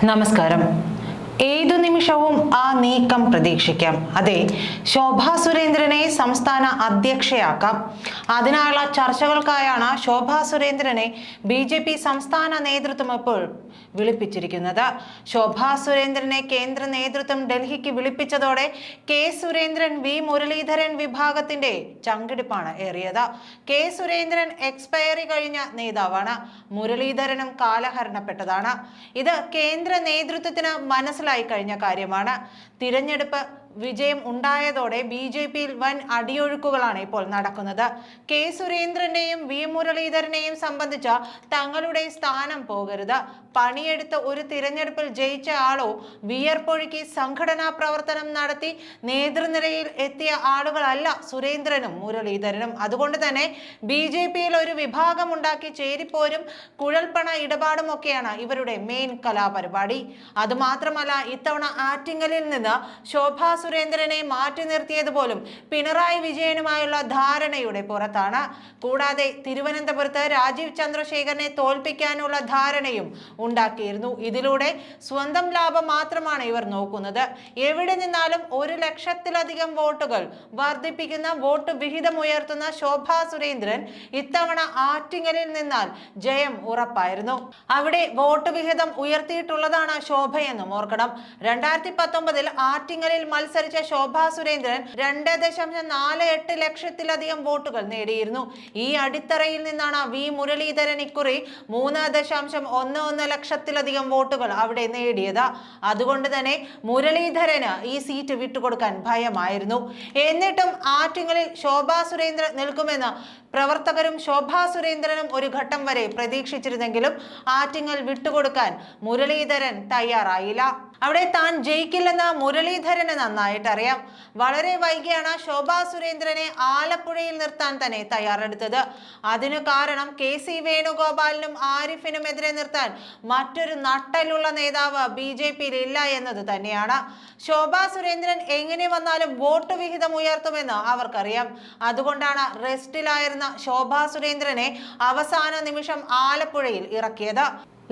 നമസ്കാരം. ഏതു നിമിഷവും ആ നീക്കം പ്രതീക്ഷിക്കാം. അതെ, ശോഭാ സുരേന്ദ്രനെ സംസ്ഥാന അധ്യക്ഷയാക്കാം. അതിനായുള്ള ചർച്ചകൾക്കായാണ് ശോഭാ സുരേന്ദ്രനെ BJP സംസ്ഥാന നേതൃത്വം ഇപ്പോൾ വിളിപ്പിച്ചിരിക്കുന്നത്. ശോഭാ സുരേന്ദ്രനെ കേന്ദ്ര നേതൃത്വം ഡൽഹിക്ക് വിളിപ്പിച്ചതോടെ കെ സുരേന്ദ്രൻ, വി മുരളീധരൻ വിഭാഗത്തിന്റെ ചങ്കിടിപ്പാണ് ഏറിയത്. കെ സുരേന്ദ്രൻ എക്സ്പയറി കഴിഞ്ഞ നേതാവാണ്. മുരളീധരനും കാലഹരണപ്പെട്ടതാണ്. ഇത് കേന്ദ്ര നേതൃത്വത്തിന് മനസ്സിലായി കഴിഞ്ഞ കാര്യമാണ്. തിരഞ്ഞെടുപ്പ് വിജയം ഉണ്ടായതോടെ BJPയിൽ വൻ അടിയൊഴുക്കുകളാണ് ഇപ്പോൾ നടക്കുന്നത്. കെ സുരേന്ദ്രനെയും വി മുരളീധരനെയും സംബന്ധിച്ച തങ്ങളുടെ സ്ഥാനം പോകരുത്. പണിയെടുത്ത് ഒരു തിരഞ്ഞെടുപ്പിൽ ജയിച്ച ആളോ വിയർപ്പൊഴുക്കി സംഘടനാ പ്രവർത്തനം നടത്തി നേതൃനിരയിൽ എത്തിയ ആളുകളല്ല സുരേന്ദ്രനും മുരളീധരനും. അതുകൊണ്ട് തന്നെ BJPയിൽ ഒരു വിഭാഗം ഉണ്ടാക്കി ചേരിപ്പോരും കുഴൽപ്പണ ഇടപാടുമൊക്കെയാണ് ഇവരുടെ മെയിൻ കലാപരിപാടി. അതുമാത്രമല്ല, ഇത്തവണ ആറ്റിങ്ങലിൽ നിന്ന് ശോഭാ സുരേന്ദ്രനെ മാറ്റി നിർത്തിയത് പോലും പിണറായി വിജയനുമായുള്ള ധാരണയുടെ പുറത്താണ്. കൂടാതെ തിരുവനന്തപുരത്ത് രാജീവ് ചന്ദ്രശേഖരനെ തോൽപ്പിക്കാനുള്ള ധാരണയും ഉണ്ടാക്കിയിരുന്നു. ഇതിലൂടെ സ്വന്തം ലാഭം മാത്രമാണ് ഇവർ നോക്കുന്നത്. എവിടെ നിന്നാലും 1,00,000-ലധികം വോട്ടുകൾ വർദ്ധിപ്പിക്കുന്ന വോട്ട് വിഹിതമുയർത്തുന്ന ശോഭാ സുരേന്ദ്രൻ ഇത്തവണ ആറ്റിങ്ങലിൽ നിന്നാൽ ജയം ഉറപ്പായിരുന്നു. അവിടെ വോട്ട് വിഹിതം ഉയർത്തിയിട്ടുള്ളതാണ് ശോഭയെന്നും ഓർക്കണം. 2019 ആറ്റിങ്ങലിൽ മത്സരിച്ച ശോഭാ സുരേന്ദ്രൻ 2.48 ലക്ഷത്തിലധികം വോട്ടുകൾ നേടിയിരുന്നു. ഈ അടിത്തറയിൽ നിന്നാണ് വി മുരളീധരൻ ഇക്കുറി 3.11 ലക്ഷത്തിലധികം വോട്ടുകൾ അവിടെ നേടിയത്. അതുകൊണ്ട് തന്നെ മുരളീധരന് ഈ സീറ്റ് വിട്ടുകൊടുക്കാൻ ഭയമായിരുന്നു. എന്നിട്ടും ആറ്റിങ്ങലിൽ ശോഭാ സുരേന്ദ്രൻ നിൽക്കുമെന്ന് പ്രവർത്തകരും ശോഭാ സുരേന്ദ്രനും ഒരു ഘട്ടം വരെ പ്രതീക്ഷിച്ചിരുന്നെങ്കിലും ആറ്റിങ്ങൽ വിട്ടുകൊടുക്കാൻ മുരളീധരൻ തയ്യാറായില്ല. അവിടെ താൻ ജയിക്കില്ലെന്ന് മുരളീധരന് നന്നായിട്ട് അറിയാം. വളരെ വൈകിയാണ് ശോഭാ സുരേന്ദ്രനെ ആലപ്പുഴയിൽ നിർത്താൻ തന്നെ തയ്യാറെടുത്തത്. അതിനു കാരണം KC വേണുഗോപാലിനും ആരിഫിനുമെതിരെ നിർത്താൻ മറ്റൊരു നട്ടലുള്ള നേതാവ് BJPയിൽ ഇല്ല എന്നത് തന്നെയാണ്. ശോഭാ സുരേന്ദ്രൻ എങ്ങനെ വന്നാലും വോട്ട് വിഹിതം ഉയർത്തുമെന്ന് അവർക്കറിയാം. അതുകൊണ്ടാണ് റെസ്റ്റിലായിരുന്ന ശോഭാ സുരേന്ദ്രനെ അവസാന നിമിഷം ആലപ്പുഴയിൽ ഇറക്കിയത്.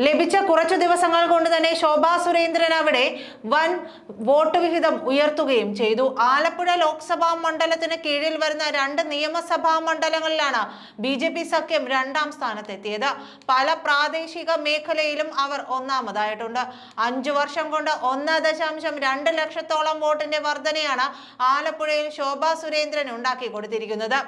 ലഭിച്ച കുറച്ചു ദിവസങ്ങൾ കൊണ്ട് തന്നെ ശോഭാ സുരേന്ദ്രൻ അവിടെ വൻ വോട്ട് വിഹിതം ഉയർത്തുകയും ചെയ്തു. ആലപ്പുഴ ലോക്സഭാ മണ്ഡലത്തിന് കീഴിൽ വരുന്ന 2 നിയമസഭാ മണ്ഡലങ്ങളിലാണ് BJP സഖ്യം 2ാം സ്ഥാനത്തെത്തിയത്. പല പ്രാദേശിക മേഖലയിലും അവർ ഒന്നാമതായിട്ടുണ്ട്. 5 വർഷം കൊണ്ട് 1.2 ലക്ഷത്തോളം വോട്ടിന്റെ വർധനയാണ് ആലപ്പുഴയിൽ ശോഭാ സുരേന്ദ്രൻ ഉണ്ടാക്കി കൊടുത്തിരിക്കുന്നത്.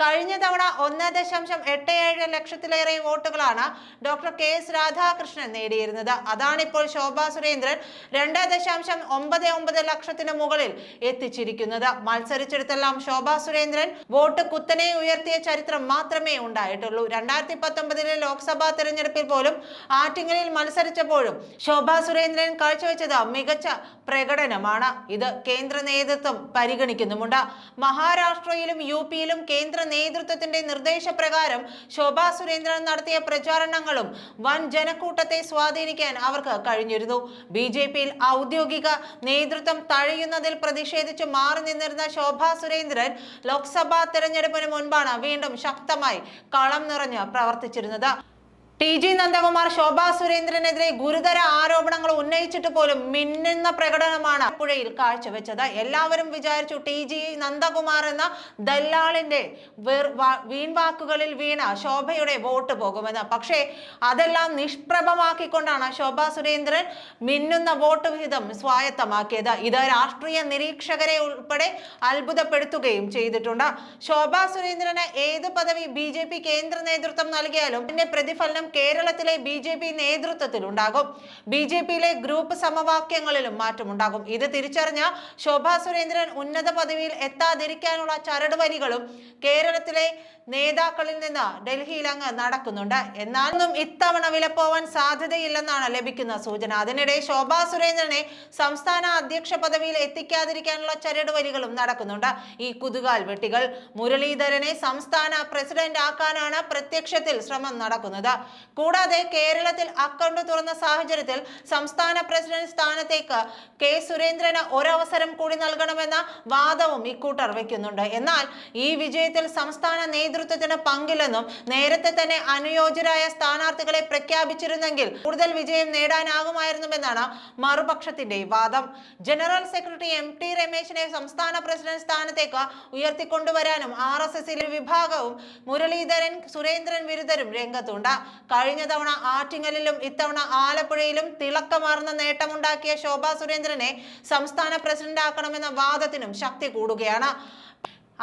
കഴിഞ്ഞ തവണ 1.87 ലക്ഷത്തിലേറെ വോട്ടുകളാണ് ഡോക്ടർ KS രാധാകൃഷ്ണൻ നേടിയിരുന്നത്. അതാണിപ്പോൾ ശോഭാ സുരേന്ദ്രൻ 2.99 ലക്ഷത്തിന് മുകളിൽ എത്തിച്ചിരിക്കുന്നത്. മത്സരിച്ചിടത്തെല്ലാം ശോഭാ സുരേന്ദ്രൻ വോട്ട് കുത്തനെ ഉയർത്തിയ ചരിത്രം മാത്രമേ ഉണ്ടായിട്ടുള്ളൂ. 2019 ലോക്സഭാ തെരഞ്ഞെടുപ്പിൽ പോലും ആറ്റിങ്ങലിൽ മത്സരിച്ചപ്പോഴും ശോഭാ സുരേന്ദ്രൻ കാഴ്ചവെച്ചത് മികച്ച പ്രകടനമാണ്. ഇത് കേന്ദ്ര നേതൃത്വം പരിഗണിക്കുന്നുമുണ്ട്. മഹാരാഷ്ട്രയിലും UPയിലും കേന്ദ്ര നേതൃത്വത്തിന്റെ നിർദ്ദേശപ്രകാരം ശോഭാ സുരേന്ദ്രൻ നടത്തിയ പ്രചാരണങ്ങളും വൻ ജനക്കൂട്ടത്തെ സ്വാധീനിക്കാൻ അവർക്ക് കഴിഞ്ഞിരുന്നു. BJPയിൽ ഔദ്യോഗിക നേതൃത്വം തഴയുന്നതിൽ പ്രതിഷേധിച്ച് മാറി നിന്നിരുന്ന ശോഭാ സുരേന്ദ്രൻ ലോക്സഭാ തെരഞ്ഞെടുപ്പിന് മുൻപാണ് വീണ്ടും ശക്തമായി കളം നിറഞ്ഞ് പ്രവർത്തിച്ചിരുന്നത്. TG നന്ദകുമാർ ശോഭാ സുരേന്ദ്രനെതിരെ ഗുരുതര ആരോപണങ്ങൾ ഉന്നയിച്ചിട്ട് പോലും മിന്നുന്ന പ്രകടനമാണ് ആലപ്പുഴയിൽ കാഴ്ചവെച്ചത്. എല്ലാവരും വിചാരിച്ചു TG നന്ദകുമാർ എന്ന ദല്ലാളിന്റെ വീൺവാക്കുകളിൽ വീണ ശോഭയുടെ വോട്ട് പോകുമെന്ന്. പക്ഷേ അതെല്ലാം നിഷ്പ്രഭമാക്കിക്കൊണ്ടാണ് ശോഭാ സുരേന്ദ്രൻ മിന്നുന്ന വോട്ട് വിഹിതം സ്വായത്തമാക്കിയത്. ഇത് രാഷ്ട്രീയ നിരീക്ഷകരെ ഉൾപ്പെടെ അത്ഭുതപ്പെടുത്തുകയും ചെയ്തിട്ടുണ്ട്. ശോഭാ സുരേന്ദ്രന് ഏത് പദവി BJP കേന്ദ്ര നേതൃത്വം നൽകിയാലും ഇതിന്റെ പ്രതിഫലനം കേരളത്തിലെ BJP നേതൃത്വത്തിൽ ഉണ്ടാകും. BJPയിലെ ഗ്രൂപ്പ് സമവാക്യങ്ങളിലും മാറ്റമുണ്ടാകും. ഇത് തിരിച്ചറിഞ്ഞ ശോഭാ സുരേന്ദ്രൻ ഉന്നത പദവിയിൽ എത്താതിരിക്കാനുള്ള ചരടുവലികളും കേരളത്തിലെ നേതാക്കളിൽ നിന്ന് ഡൽഹിയിൽ അങ്ങ് നടക്കുന്നുണ്ട്. എന്നാലും ഇത്തവണ വിലപ്പോവാൻ സാധ്യതയില്ലെന്നാണ് ലഭിക്കുന്ന സൂചന. അതിനിടെ ശോഭാ സുരേന്ദ്രനെ സംസ്ഥാന അധ്യക്ഷ പദവിയിൽ എത്തിക്കാതിരിക്കാനുള്ള ചരടുവലികളും നടക്കുന്നുണ്ട്. ഈ കുതുകാൽ വെട്ടികൾ മുരളീധരനെ സംസ്ഥാന പ്രസിഡന്റ് ആക്കാനാണ് പ്രത്യക്ഷത്തിൽ ശ്രമം നടക്കുന്നത്. കൂടാതെ കേരളത്തിൽ അക്കൗണ്ട് തുറന്ന സാഹചര്യത്തിൽ സംസ്ഥാന പ്രസിഡന്റ് സ്ഥാനത്തേക്ക് കെ സുരേന്ദ്രന് ഒരവസരം കൂടി നൽകണമെന്ന വാദവും ഇക്കൂട്ടർ വയ്ക്കുന്നുണ്ട്. എന്നാൽ ഈ വിജയത്തിൽ സംസ്ഥാന നേതൃത്വത്തിന് പങ്കില്ലെന്നും നേരത്തെ തന്നെ അനുയോജ്യരായ സ്ഥാനാർത്ഥികളെ പ്രഖ്യാപിച്ചിരുന്നെങ്കിൽ കൂടുതൽ വിജയം നേടാനാകുമായിരുന്നുവെന്നാണ് മറുപക്ഷത്തിന്റെ വാദം. ജനറൽ സെക്രട്ടറി MT രമേശിനെ സംസ്ഥാന പ്രസിഡന്റ് സ്ഥാനത്തേക്ക് ഉയർത്തിക്കൊണ്ടുവരാനും RSSലെ വിഭാഗവും മുരളീധരൻ സുരേന്ദ്രൻ വിരുദ്ധരും രംഗത്തുണ്ട്. കഴിഞ്ഞ തവണ ആറ്റിങ്ങലിലും ഇത്തവണ ആലപ്പുഴയിലും തിളക്കമാർന്ന നേട്ടമുണ്ടാക്കിയ ശോഭാ സുരേന്ദ്രനെ സംസ്ഥാന പ്രസിഡന്റ് ആക്കണമെന്ന വാദത്തിനും ശക്തി കൂടുകയാണ്.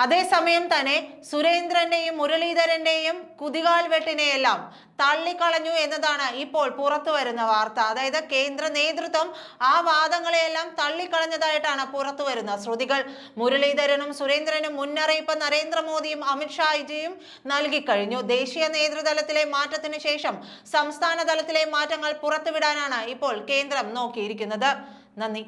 അതേസമയം തന്നെ സുരേന്ദ്രന്റെയും മുരളീധരന്റെയും കുതികാൽ വെട്ടിനെയെല്ലാം തള്ളിക്കളഞ്ഞു എന്നതാണ് ഇപ്പോൾ പുറത്തു വരുന്ന വാർത്ത. അതായത് കേന്ദ്ര നേതൃത്വം ആ വാദങ്ങളെയെല്ലാം തള്ളിക്കളഞ്ഞതായിട്ടാണ് പുറത്തു വരുന്ന ശ്രുതികൾ. മുരളീധരനും സുരേന്ദ്രനും മുന്നറിയിപ്പ് നരേന്ദ്രമോദിയും അമിത്ഷാജിയും നൽകിക്കഴിഞ്ഞു. ദേശീയ നേതൃതലത്തിലെ മാറ്റത്തിന് ശേഷം സംസ്ഥാന തലത്തിലെ മാറ്റങ്ങൾ പുറത്തുവിടാനാണ് ഇപ്പോൾ കേന്ദ്രം നോക്കിയിരിക്കുന്നത്. നന്ദി.